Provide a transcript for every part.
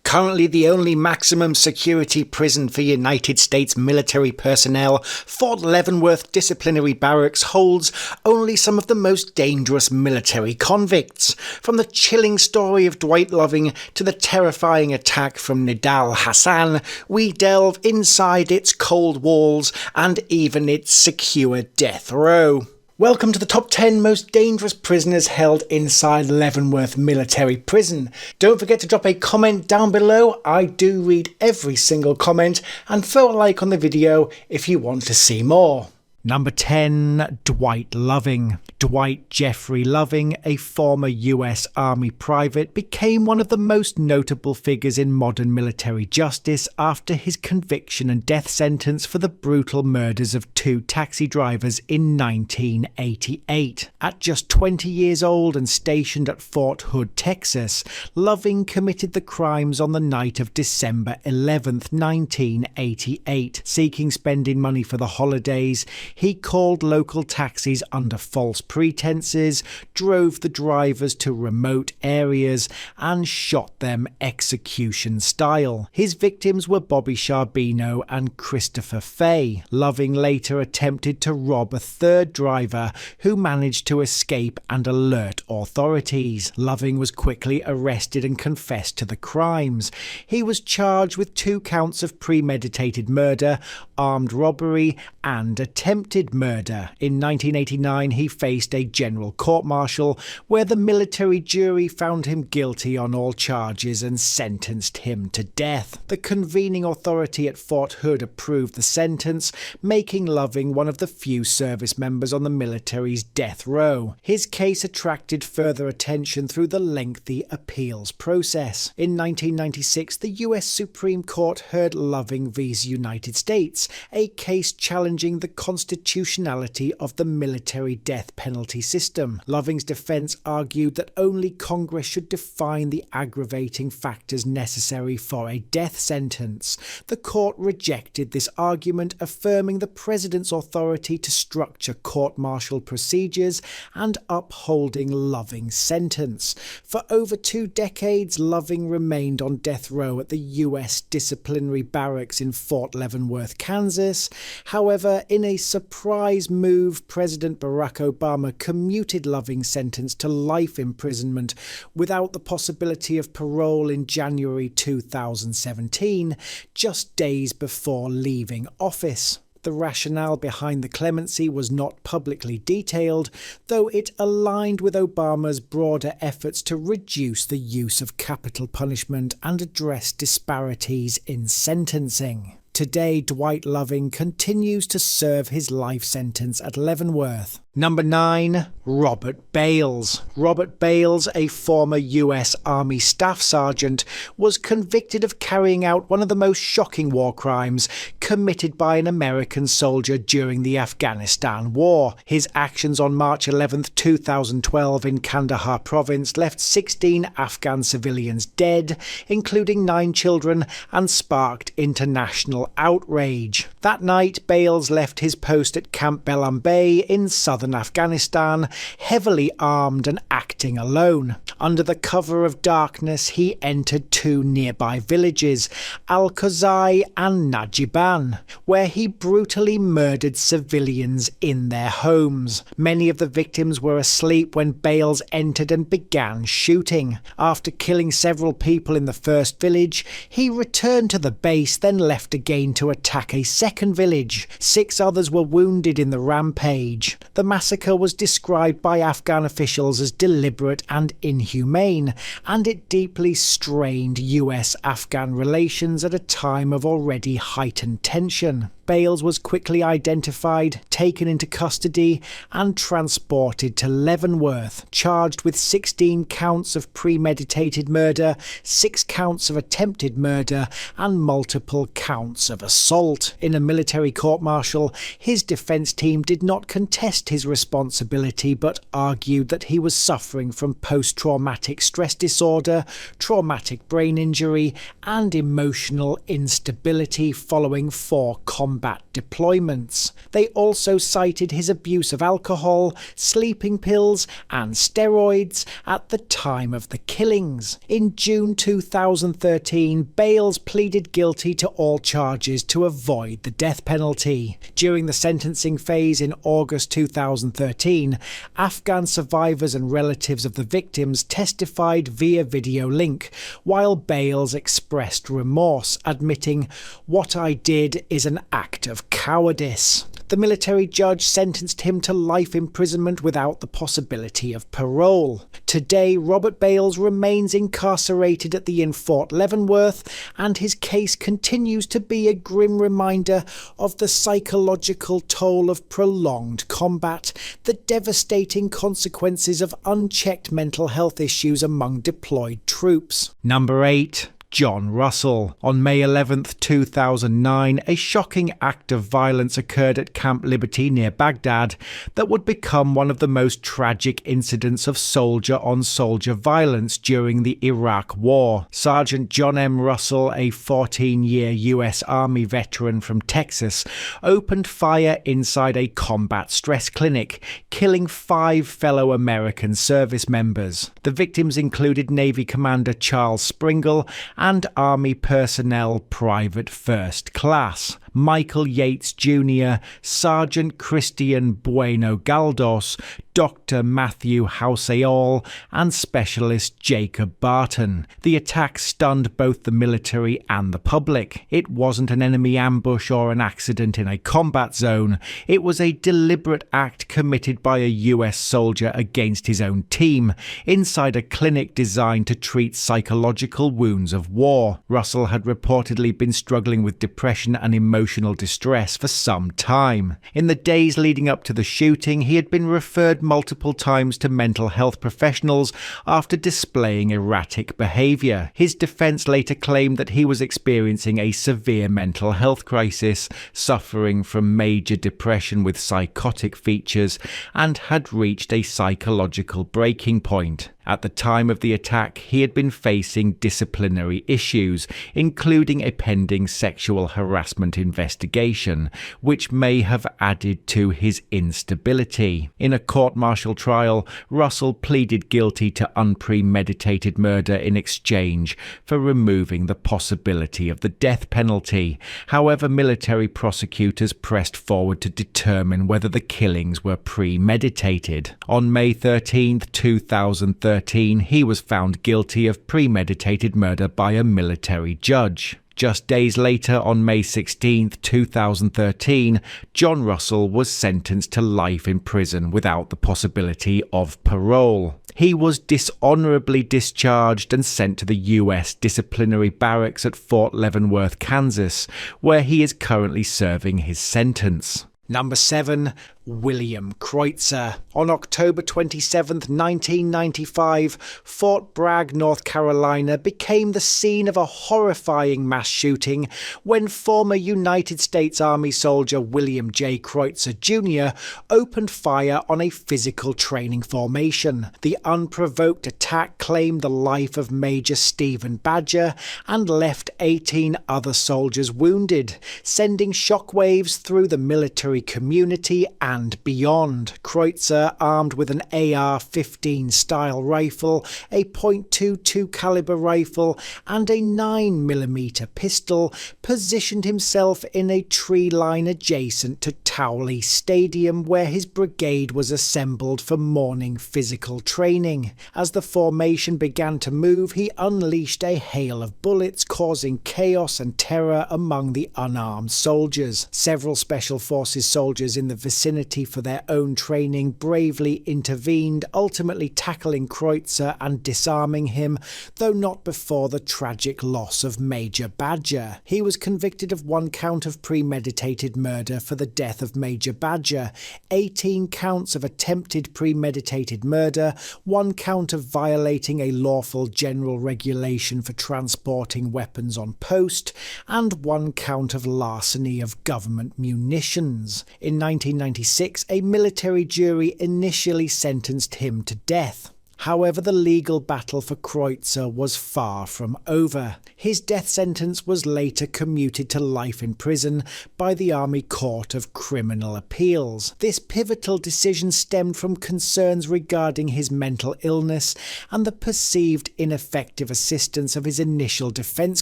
Currently the only maximum security prison for United States military personnel, Fort Leavenworth Disciplinary Barracks holds only some of the most dangerous military convicts. From the chilling story of Dwight Loving to the terrifying attack from Nidal Hassan, we delve inside its cold walls and even its secure death row. Welcome to the top 10 most dangerous prisoners held inside Leavenworth Military Prison. Don't forget to drop a comment down below. I do read every single comment, and throw a like on the video if you want to see more. Number 10. Dwight Loving. Dwight Jeffrey Loving, a former US Army private, became one of the most notable figures in modern military justice after his conviction and death sentence for the brutal murders of two taxi drivers in 1988. At just 20 years old and stationed at Fort Hood, Texas, Loving committed the crimes on the night of December 11th, 1988. Seeking spending money for the holidays, he called local taxis under false pretenses, drove the drivers to remote areas, and shot them execution style. His victims were Bobby Sharbino and Christopher Fay. Loving later attempted to rob a third driver who managed to escape and alert authorities. Loving was quickly arrested and confessed to the crimes. He was charged with 2 counts of premeditated murder, armed robbery, and attempted murder. In 1989, he faced a general court-martial where the military jury found him guilty on all charges and sentenced him to death. The convening authority at Fort Hood approved the sentence, making Loving one of the few service members on the military's death row. His case attracted further attention through the lengthy appeals process. In 1996, the US Supreme Court heard Loving v. United States, a case challenging the constitutionality of the military death penalty system. Loving's defense argued that only Congress should define the aggravating factors necessary for a death sentence. The court rejected this argument, affirming the president's authority to structure court-martial procedures and upholding Loving's sentence. For over 2 decades, Loving remained on death row at the U.S. Disciplinary Barracks in Fort Leavenworth, Kansas. However, in a surprise move, President Barack Obama commuted Loving's sentence to life imprisonment without the possibility of parole in January 2017, just days before leaving office. The rationale behind the clemency was not publicly detailed, though it aligned with Obama's broader efforts to reduce the use of capital punishment and address disparities in sentencing. Today, Dwight Loving continues to serve his life sentence at Leavenworth. Number 9. Robert Bales. Robert Bales, a former US Army Staff Sergeant, was convicted of carrying out one of the most shocking war crimes committed by an American soldier during the Afghanistan War. His actions on March 11, 2012 in Kandahar province left 16 Afghan civilians dead, including 9 children, and sparked international outrage. That night, Bales left his post at Camp Bellam Bay in southern Afghanistan, heavily armed and acting alone. Under the cover of darkness, he entered 2 nearby villages, Al-Khuzai and Najiban, where he brutally murdered civilians in their homes. Many of the victims were asleep when Bales entered and began shooting. After killing several people in the first village, he returned to the base, then left again to attack a second village. 6 others were wounded in the rampage. The massacre was described by Afghan officials as deliberate and inhumane, and it deeply strained US-Afghan relations at a time of already heightened tension. Bales was quickly identified, taken into custody, and transported to Leavenworth, charged with 16 counts of premeditated murder, 6 counts of attempted murder, and multiple counts of assault. In a military court-martial, his defense team did not contest his responsibility, but argued that he was suffering from post-traumatic stress disorder, traumatic brain injury, and emotional instability following 4 combat combat deployments. They also cited his abuse of alcohol, sleeping pills, and steroids at the time of the killings. In June 2013, Bales pleaded guilty to all charges to avoid the death penalty. During the sentencing phase in August 2013, Afghan survivors and relatives of the victims testified via video link, while Bales expressed remorse, admitting, "What I did is an act of cowardice." The military judge sentenced him to life imprisonment without the possibility of parole. Today, Robert Bales remains incarcerated at the inn Fort Leavenworth, and his case continues to be a grim reminder of the psychological toll of prolonged combat, the devastating consequences of unchecked mental health issues among deployed troops. Number 8. John Russell. On May 11th, 2009, a shocking act of violence occurred at Camp Liberty near Baghdad that would become one of the most tragic incidents of soldier-on-soldier violence during the Iraq War. Sergeant John M. Russell, a 14-year U.S. Army veteran from Texas, opened fire inside a combat stress clinic, killing 5 fellow American service members. The victims included Navy Commander Charles Springle and Army Personnel Private First Class Michael Yates Jr., Sergeant Christian Bueno Galdos, Dr. Matthew Houseall, and Specialist Jacob Barton. The attack stunned both the military and the public. It wasn't an enemy ambush or an accident in a combat zone. It was a deliberate act committed by a US soldier against his own team, inside a clinic designed to treat psychological wounds of war. Russell had reportedly been struggling with depression and emotional distress for some time. In the days leading up to the shooting, he had been referred multiple times to mental health professionals after displaying erratic behaviour. His defence later claimed that he was experiencing a severe mental health crisis, suffering from major depression with psychotic features, and had reached a psychological breaking point. At the time of the attack, he had been facing disciplinary issues, including a pending sexual harassment investigation, which may have added to his instability. In a court-martial trial, Russell pleaded guilty to unpremeditated murder in exchange for removing the possibility of the death penalty. However, military prosecutors pressed forward to determine whether the killings were premeditated. On May 13, 2013, he was found guilty of premeditated murder by a military judge. Just days later, on May 16, 2013, John Russell was sentenced to life in prison without the possibility of parole. He was dishonorably discharged and sent to the U.S. disciplinary barracks at Fort Leavenworth, Kansas, where he is currently serving his sentence. Number 7. William Kreutzer. On October 27, 1995, Fort Bragg, North Carolina became the scene of a horrifying mass shooting when former United States Army soldier William J. Kreutzer Jr. opened fire on a physical training formation. The unprovoked attack claimed the life of Major Stephen Badger and left 18 other soldiers wounded, sending shockwaves through the military community and beyond. Kreutzer, armed with an AR-15 style rifle, a .22 caliber rifle, and a 9mm pistol, positioned himself in a tree line adjacent to Towley Stadium, where his brigade was assembled for morning physical training. As the formation began to move, he unleashed a hail of bullets, causing chaos and terror among the unarmed soldiers. Several Special Forces soldiers in the vicinity for their own training bravely intervened, ultimately tackling Kreutzer and disarming him, though not before the tragic loss of Major Badger. He was convicted of 1 count of premeditated murder for the death of Major Badger, 18 counts of attempted premeditated murder, 1 count of violating a lawful general regulation for transporting weapons on post, and 1 count of larceny of government munitions. In 1996, a military jury initially sentenced him to death. However, the legal battle for Kreutzer was far from over. His death sentence was later commuted to life in prison by the Army Court of Criminal Appeals. This pivotal decision stemmed from concerns regarding his mental illness and the perceived ineffective assistance of his initial defense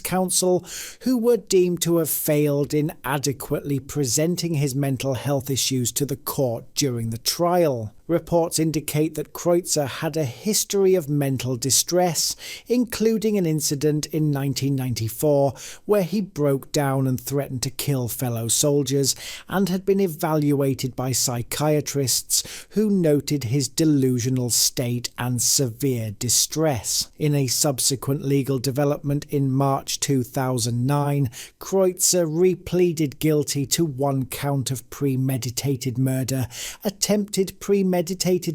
counsel, who were deemed to have failed in adequately presenting his mental health issues to the court during the trial. Reports indicate that Kreutzer had a history of mental distress, including an incident in 1994 where he broke down and threatened to kill fellow soldiers, and had been evaluated by psychiatrists who noted his delusional state and severe distress. In a subsequent legal development in March 2009, Kreutzer repleaded guilty to 1 count of premeditated murder, attempted premeditated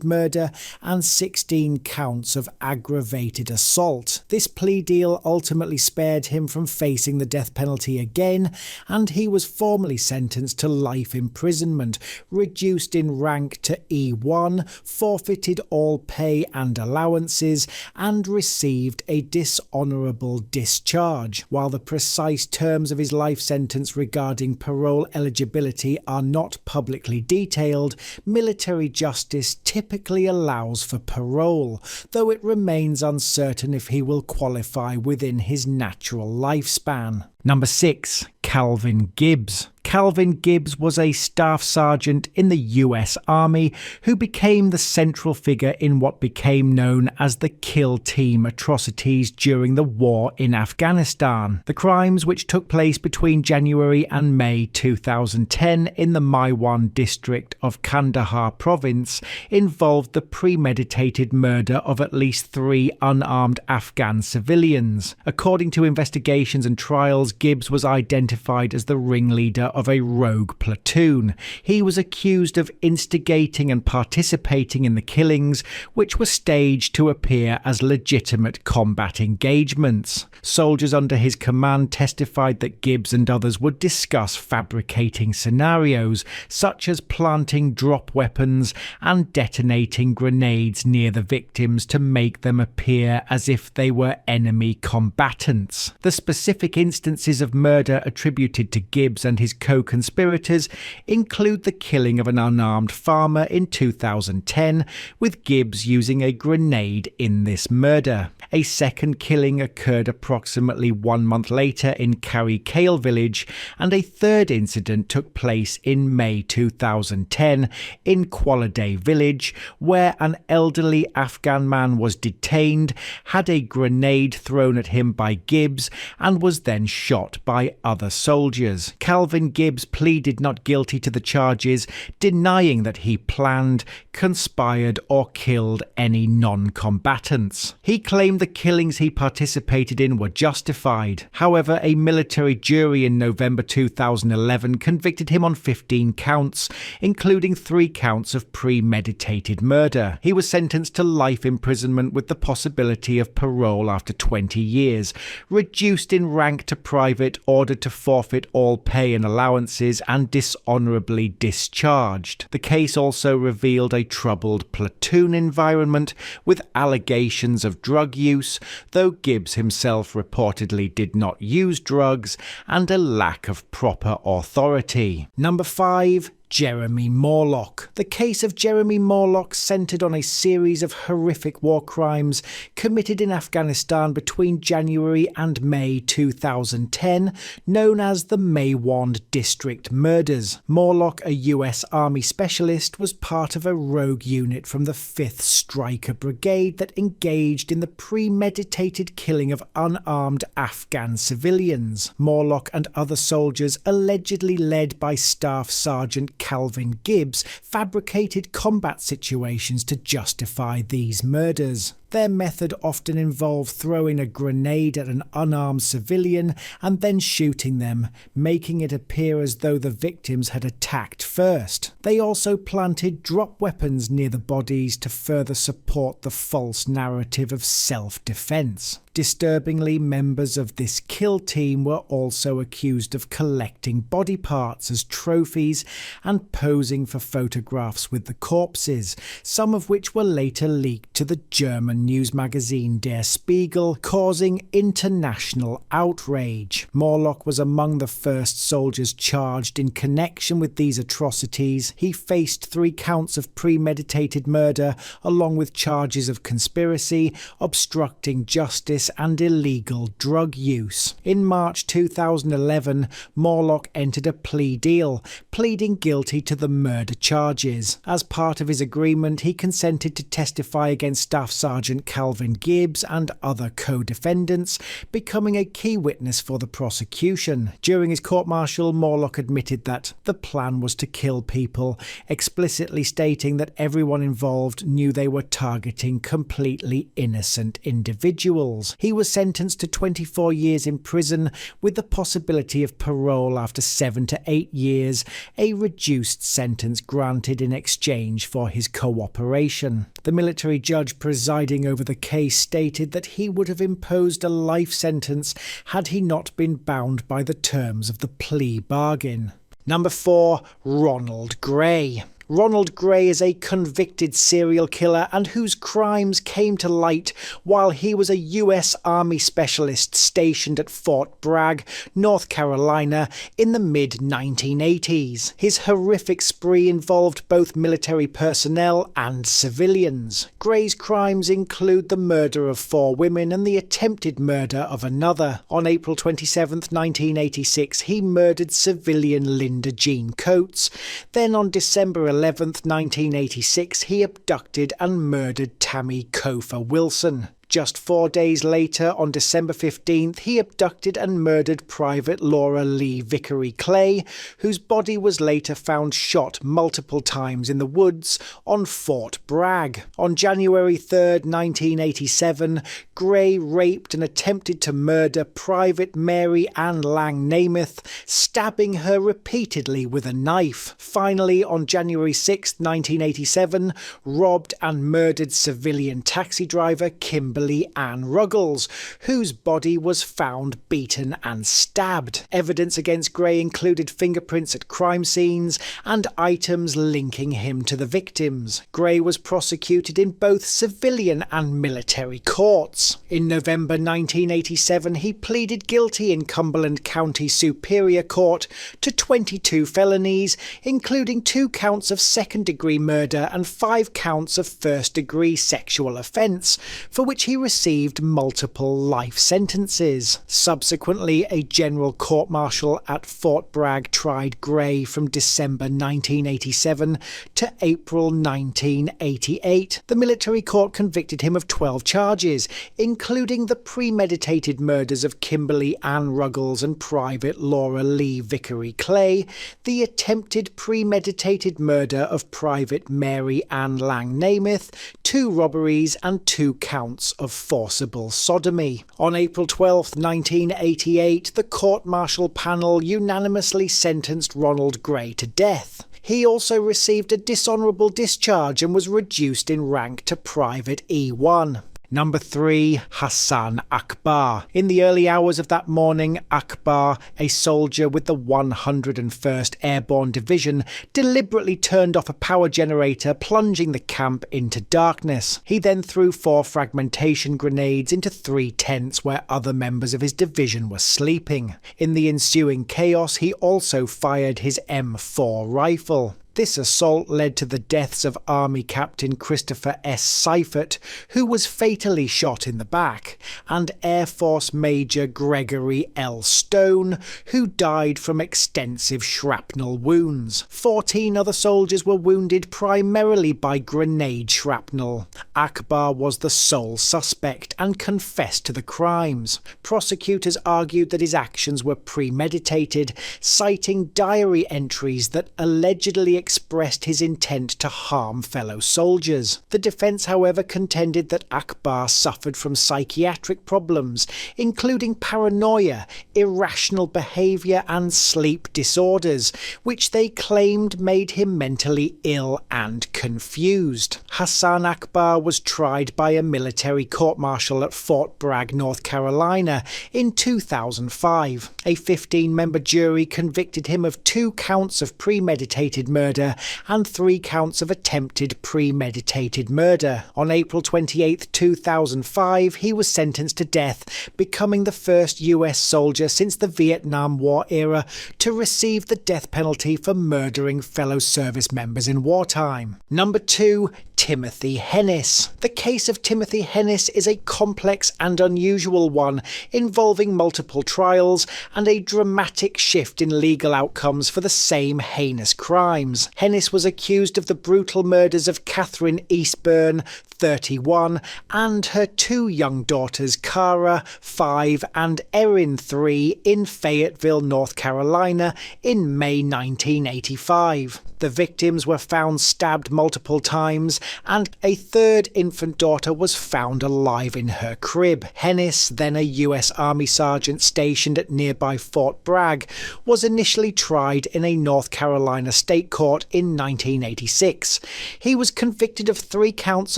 murder, and 16 counts of aggravated assault. This plea deal ultimately spared him from facing the death penalty again, and he was formally sentenced to life imprisonment, reduced in rank to E1, forfeited all pay and allowances, and received a dishonourable discharge. While the precise terms of his life sentence regarding parole eligibility are not publicly detailed, military justice typically allows for parole, though it remains uncertain if he will qualify within his natural lifespan. Number 6. Calvin Gibbs. Calvin Gibbs was a staff sergeant in the US Army who became the central figure in what became known as the Kill Team atrocities during the war in Afghanistan. The crimes, which took place between January and May 2010 in the Maiwan district of Kandahar province, involved the premeditated murder of at least 3 unarmed Afghan civilians. According to investigations and trials, Gibbs was identified as the ringleader of a rogue platoon. He was accused of instigating and participating in the killings, which were staged to appear as legitimate combat engagements. Soldiers under his command testified that Gibbs and others would discuss fabricating scenarios, such as planting drop weapons and detonating grenades near the victims to make them appear as if they were enemy combatants. The specific instances of murder attributed to Gibbs and his co-conspirators include the killing of an unarmed farmer in 2010, with Gibbs using a grenade in this murder. A second killing occurred approximately 1 month later in Karikale village, and a third incident took place in May 2010 in Qualaday village, where an elderly Afghan man was detained, had a grenade thrown at him by Gibbs, and was then shot by other soldiers. Calvin Gibbs pleaded not guilty to the charges, denying that he planned, conspired, or killed any non-combatants. He claimed the killings he participated in were justified. However, a military jury in November 2011 convicted him on 15 counts, including 3 counts of premeditated murder. He was sentenced to life imprisonment with the possibility of parole after 20 years, reduced in rank to private, ordered to forfeit all pay and allowances, and dishonourably discharged. The case also revealed a troubled platoon environment with allegations of drug use, though Gibbs himself reportedly did not use drugs, and a lack of proper authority. Number 5. Jeremy Morlock. The case of Jeremy Morlock centred on a series of horrific war crimes committed in Afghanistan between January and May 2010, known as the Maiwand District Murders. Morlock, a US Army specialist, was part of a rogue unit from the 5th Striker Brigade that engaged in the premeditated killing of unarmed Afghan civilians. Morlock and other soldiers, allegedly led by Staff Sergeant Calvin Gibbs, fabricated combat situations to justify these murders. Their method often involved throwing a grenade at an unarmed civilian and then shooting them, making it appear as though the victims had attacked first. They also planted drop weapons near the bodies to further support the false narrative of self-defense. Disturbingly, members of this kill team were also accused of collecting body parts as trophies and posing for photographs with the corpses, some of which were later leaked to the German news magazine Der Spiegel, causing international outrage. Morlock was among the first soldiers charged in connection with these atrocities. He faced 3 counts of premeditated murder, along with charges of conspiracy, obstructing justice, and illegal drug use. In March 2011, Morlock entered a plea deal, pleading guilty to the murder charges. As part of his agreement, he consented to testify against Staff Sergeant Calvin Gibbs and other co-defendants, becoming a key witness for the prosecution. During his court-martial, Morlock admitted that the plan was to kill people, explicitly stating that everyone involved knew they were targeting completely innocent individuals. He was sentenced to 24 years in prison with the possibility of parole after 7 to 8 years, a reduced sentence granted in exchange for his cooperation. The military judge presiding over the case stated that he would have imposed a life sentence had he not been bound by the terms of the plea bargain. Number 4. Ronald Grey. Ronald Grey is a convicted serial killer and whose crimes came to light while he was a US Army specialist stationed at Fort Bragg, North Carolina in the mid-1980s. His horrific spree involved both military personnel and civilians. Grey's crimes include the murder of 4 women and the attempted murder of another. On April 27, 1986, he murdered civilian Linda Jean Coates. Then on December 11th, 1986, he abducted and murdered Tammy Kofa Wilson. Just 4 days later, on December 15th, he abducted and murdered Private Laura Lee Vickery Clay, whose body was later found shot multiple times in the woods on Fort Bragg. On January 3rd, 1987, Grey raped and attempted to murder Private Mary Ann Lang Namath, stabbing her repeatedly with a knife. Finally, on January 6th, 1987, robbed and murdered civilian taxi driver Kimberly Ann Ruggles, whose body was found beaten and stabbed. Evidence against Grey included fingerprints at crime scenes and items linking him to the victims. Grey was prosecuted in both civilian and military courts. In November 1987, he pleaded guilty in Cumberland County Superior Court to 22 felonies, including 2 counts of second-degree murder and 5 counts of first-degree sexual offence, for which he received multiple life sentences. Subsequently, a general court-martial at Fort Bragg tried Grey from December 1987 to April 1988. The military court convicted him of 12 charges, including the premeditated murders of Kimberly Ann Ruggles and Private Laura Lee Vickery Clay, the attempted premeditated murder of Private Mary Ann Lang Namath, 2 robberies and 2 counts of forcible sodomy. On April 12, 1988, the court-martial panel unanimously sentenced Ronald Grey to death. He also received a dishonourable discharge and was reduced in rank to Private E1. Number 3. Hasan Akbar. In the early hours of that morning, Akbar, a soldier with the 101st Airborne Division, deliberately turned off a power generator, plunging the camp into darkness. He then threw 4 fragmentation grenades into 3 tents where other members of his division were sleeping. In the ensuing chaos, he also fired his M4 rifle. This assault led to the deaths of Army Captain Christopher S. Seifert, who was fatally shot in the back, and Air Force Major Gregory L. Stone, who died from extensive shrapnel wounds. 14 other soldiers were wounded primarily by grenade shrapnel. Akbar was the sole suspect and confessed to the crimes. Prosecutors argued that his actions were premeditated, citing diary entries that allegedly expressed his intent to harm fellow soldiers. The defence, however, contended that Akbar suffered from psychiatric problems, including paranoia, irrational behaviour and sleep disorders, which they claimed made him mentally ill and confused. Hasan Akbar was tried by a military court-martial at Fort Bragg, North Carolina in 2005. A 15-member jury convicted him of 2 counts of premeditated murder and 3 counts of attempted premeditated murder. On April 28, 2005, he was sentenced to death, becoming the first US soldier since the Vietnam War era to receive the death penalty for murdering fellow service members in wartime. Number 2. Timothy Hennis. The case of Timothy Hennis is a complex and unusual one, involving multiple trials and a dramatic shift in legal outcomes for the same heinous crimes. Hennis was accused of the brutal murders of Catherine Eastburn, 31, and her 2 young daughters, Cara, 5, and Erin, 3, in Fayetteville, North Carolina in May 1985. The victims were found stabbed multiple times, and a 3rd infant daughter was found alive in her crib. Hennis, then a US Army sergeant stationed at nearby Fort Bragg, was initially tried in a North Carolina state court in 1986. He was convicted of 3 counts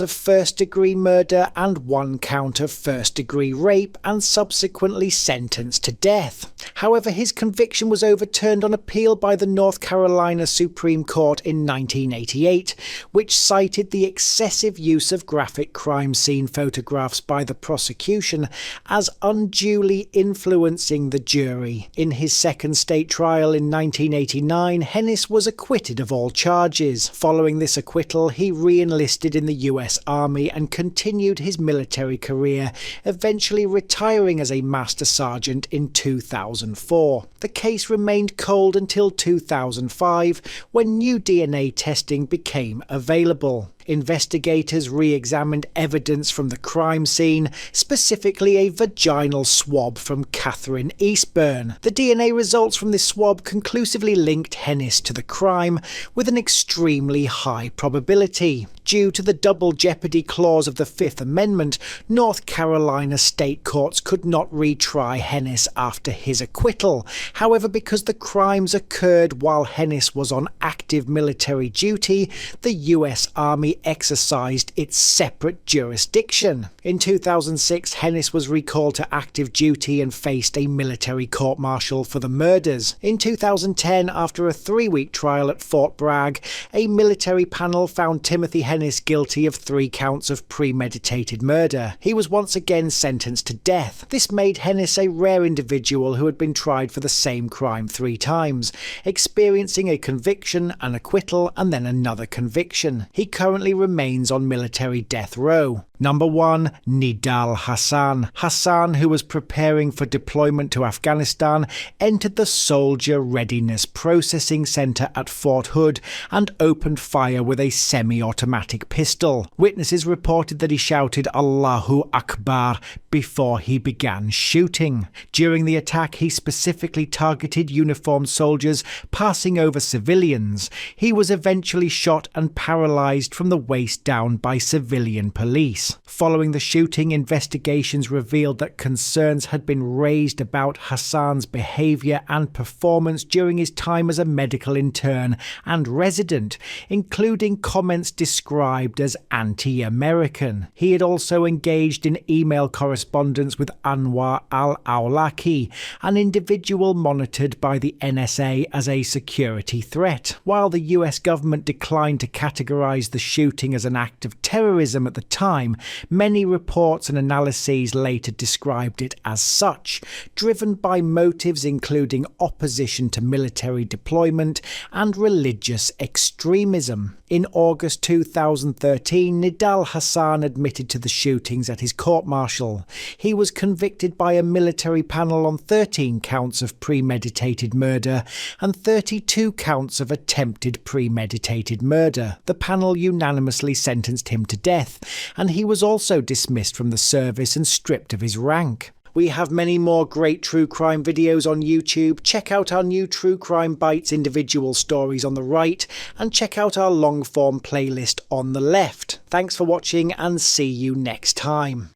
of first-degree murder and 1 count of first-degree rape, and subsequently sentenced to death. However, his conviction was overturned on appeal by the North Carolina Supreme Court in 1988, which cited the excessive use of graphic crime scene photographs by the prosecution as unduly influencing the jury. In his second state trial in 1989, Hennis was acquitted of all charges. Following this acquittal, he re-enlisted in the US Army and continued his military career, eventually retiring as a Master Sergeant in 2004. The case remained cold until 2005, when new DNA testing became available. Investigators re-examined evidence from the crime scene, specifically a vaginal swab from Catherine Eastburn. The DNA results from this swab conclusively linked Hennis to the crime with an extremely high probability. Due to the double jeopardy clause of the Fifth Amendment, North Carolina state courts could not retry Hennis after his acquittal. However, because the crimes occurred while Hennis was on active military duty, the US Army exercised its separate jurisdiction. In 2006, Hennis was recalled to active duty and faced a military court-martial for the murders. In 2010, after a 3-week trial at Fort Bragg, a military panel found Timothy Hennis guilty of 3 counts of premeditated murder. He was once again sentenced to death. This made Hennis a rare individual who had been tried for the same crime 3 times, experiencing a conviction, an acquittal, and then another conviction. He currently remains on military death row. Number 1. Nidal Hassan. Hassan, who was preparing for deployment to Afghanistan, entered the Soldier Readiness Processing Center at Fort Hood and opened fire with a semi-automatic pistol. Witnesses reported that he shouted Allahu Akbar before he began shooting. During the attack, he specifically targeted uniformed soldiers passing over civilians. He was eventually shot and paralyzed from the waist down by civilian police. Following the shooting, investigations revealed that concerns had been raised about Hassan's behaviour and performance during his time as a medical intern and resident, including comments described as anti-American. He had also engaged in email correspondence with Anwar al-Awlaki, an individual monitored by the NSA as a security threat. While the US government declined to categorise the shooting as an act of terrorism at the time, many reports and analyses later described it as such, driven by motives including opposition to military deployment and religious extremism. In August 2013, Nidal Hassan admitted to the shootings at his court-martial. He was convicted by a military panel on 13 counts of premeditated murder and 32 counts of attempted premeditated murder. The panel unanimously sentenced him to death, and he was also dismissed from the service and stripped of his rank. We have many more great true crime videos on YouTube. Check out our new True Crime Bites individual stories on the right, and check out our long form playlist on the left. Thanks for watching and see you next time.